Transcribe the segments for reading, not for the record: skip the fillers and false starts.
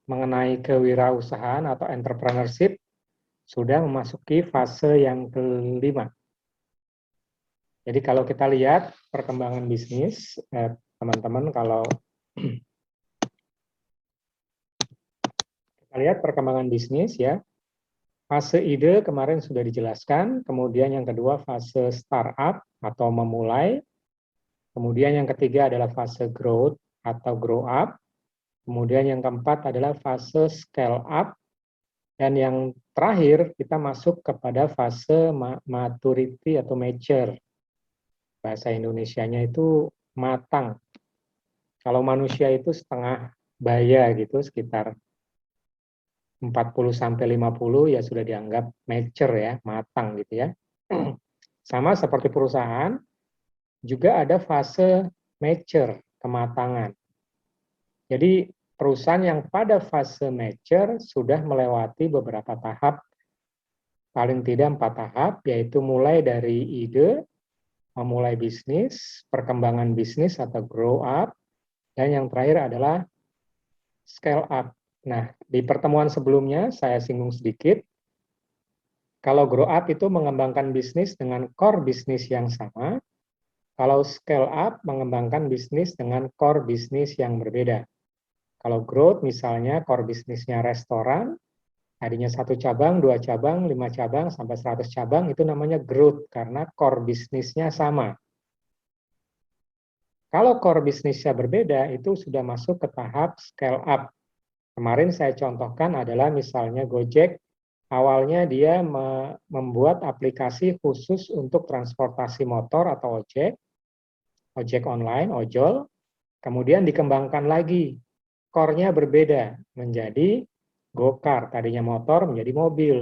mengenai kewirausahaan atau entrepreneurship sudah memasuki fase yang kelima. Jadi kalau kita lihat perkembangan bisnis, teman-teman, kalau kita lihat perkembangan bisnis ya, fase ide kemarin sudah dijelaskan, kemudian yang kedua fase startup atau memulai, kemudian yang ketiga adalah fase growth atau grow up, kemudian yang keempat adalah fase scale up, dan yang terakhir kita masuk kepada fase maturity atau mature. Bahasa Indonesianya itu matang. Kalau manusia itu setengah baya gitu, sekitar 40-50 ya sudah dianggap mature ya, matang gitu ya. Sama seperti perusahaan, juga ada fase mature, kematangan. Jadi perusahaan yang pada fase mature sudah melewati beberapa tahap, paling tidak 4 tahap, yaitu mulai dari ide, memulai bisnis, perkembangan bisnis atau grow up, dan yang terakhir adalah scale up. Nah, di pertemuan sebelumnya saya singgung sedikit, kalau grow up itu mengembangkan bisnis dengan core bisnis yang sama, kalau scale up mengembangkan bisnis dengan core bisnis yang berbeda. Kalau growth misalnya core bisnisnya restoran, tadinya 1 cabang, 2 cabang, 5 cabang, sampai 100 cabang, itu namanya growth karena core bisnisnya sama. Kalau core bisnisnya berbeda, itu sudah masuk ke tahap scale up. Kemarin saya contohkan adalah misalnya Gojek, awalnya dia membuat aplikasi khusus untuk transportasi motor atau ojek online, ojol, kemudian dikembangkan lagi, core-nya berbeda, menjadi Gokar, tadinya motor menjadi mobil.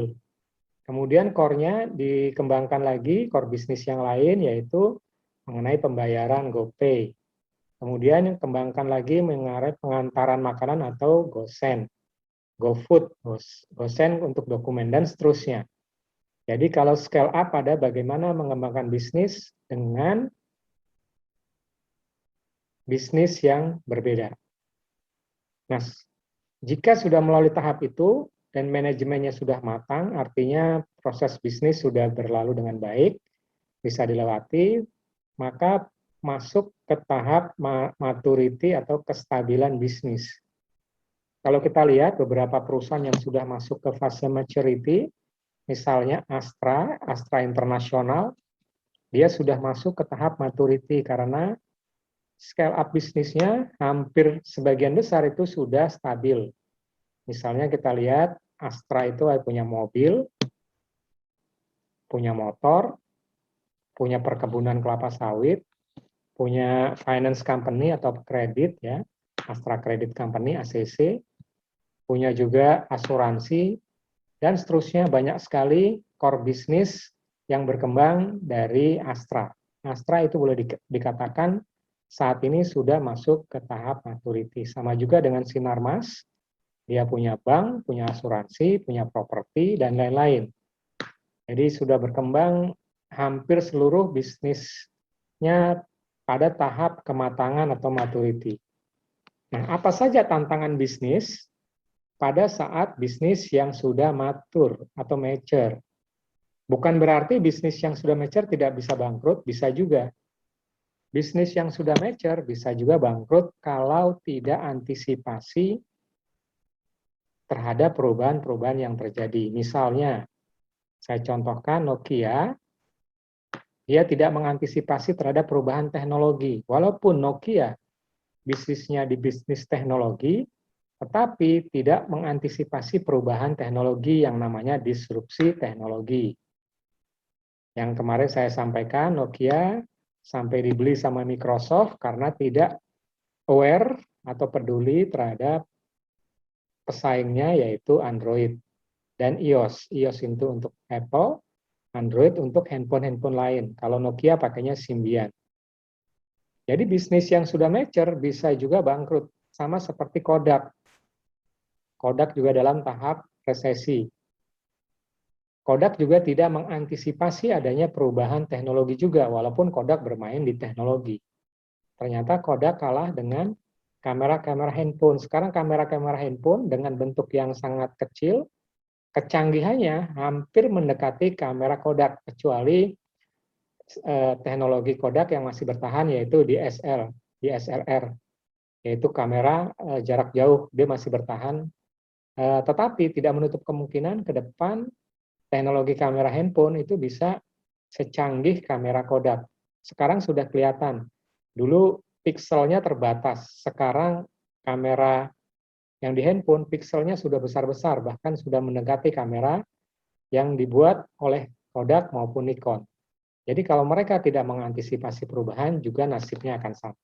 Kemudian core-nya dikembangkan lagi, core bisnis yang lain, yaitu mengenai pembayaran GoPay. Kemudian kembangkan lagi mengenai pengantaran makanan atau GoSend, GoFood, GoSend untuk dokumen, dan seterusnya. Jadi kalau scale up ada bagaimana mengembangkan bisnis dengan bisnis yang berbeda. Nah, jika sudah melalui tahap itu dan manajemennya sudah matang, artinya proses bisnis sudah berlalu dengan baik, bisa dilewati, maka masuk ke tahap maturity atau kestabilan bisnis. Kalau kita lihat beberapa perusahaan yang sudah masuk ke fase maturity, misalnya Astra Internasional, dia sudah masuk ke tahap maturity karena scale up bisnisnya hampir sebagian besar itu sudah stabil. Misalnya kita lihat Astra itu punya mobil, punya motor, punya perkebunan kelapa sawit, punya finance company atau kredit ya, Astra Credit Company ACC, punya juga asuransi, dan seterusnya banyak sekali core bisnis yang berkembang dari Astra. Astra itu boleh dikatakan saat ini sudah masuk ke tahap maturity. Sama juga dengan Sinarmas, dia punya bank, punya asuransi, punya properti, dan lain-lain. Jadi sudah berkembang hampir seluruh bisnisnya pada tahap kematangan atau maturity. Nah, apa saja tantangan bisnis pada saat bisnis yang sudah matur atau mature? Bukan berarti bisnis yang sudah mature tidak bisa bangkrut, bisa juga. Bisnis yang sudah mature bisa juga bangkrut kalau tidak antisipasi terhadap perubahan-perubahan yang terjadi. Misalnya, saya contohkan Nokia, dia tidak mengantisipasi terhadap perubahan teknologi. Walaupun Nokia bisnisnya di bisnis teknologi, tetapi tidak mengantisipasi perubahan teknologi yang namanya disrupsi teknologi. Yang kemarin saya sampaikan, Nokia sampai dibeli sama Microsoft karena tidak aware atau peduli terhadap pesaingnya yaitu Android dan iOS. iOS itu untuk Apple, Android untuk handphone-handphone lain. Kalau Nokia pakainya Symbian. Jadi bisnis yang sudah mature bisa juga bangkrut. Sama seperti Kodak. Kodak juga dalam tahap resesi. Kodak juga tidak mengantisipasi adanya perubahan teknologi juga, walaupun Kodak bermain di teknologi. Ternyata Kodak kalah dengan kamera-kamera handphone. Sekarang kamera-kamera handphone dengan bentuk yang sangat kecil, kecanggihannya hampir mendekati kamera Kodak, kecuali teknologi Kodak yang masih bertahan, yaitu DSLR, yaitu kamera jarak jauh, dia masih bertahan. Tetapi tidak menutup kemungkinan ke depan teknologi kamera handphone itu bisa secanggih kamera Kodak. Sekarang sudah kelihatan. Dulu pikselnya terbatas. Sekarang kamera yang di handphone pikselnya sudah besar-besar, bahkan sudah mendekati kamera yang dibuat oleh Kodak maupun Nikon. Jadi kalau mereka tidak mengantisipasi perubahan, juga nasibnya akan sama.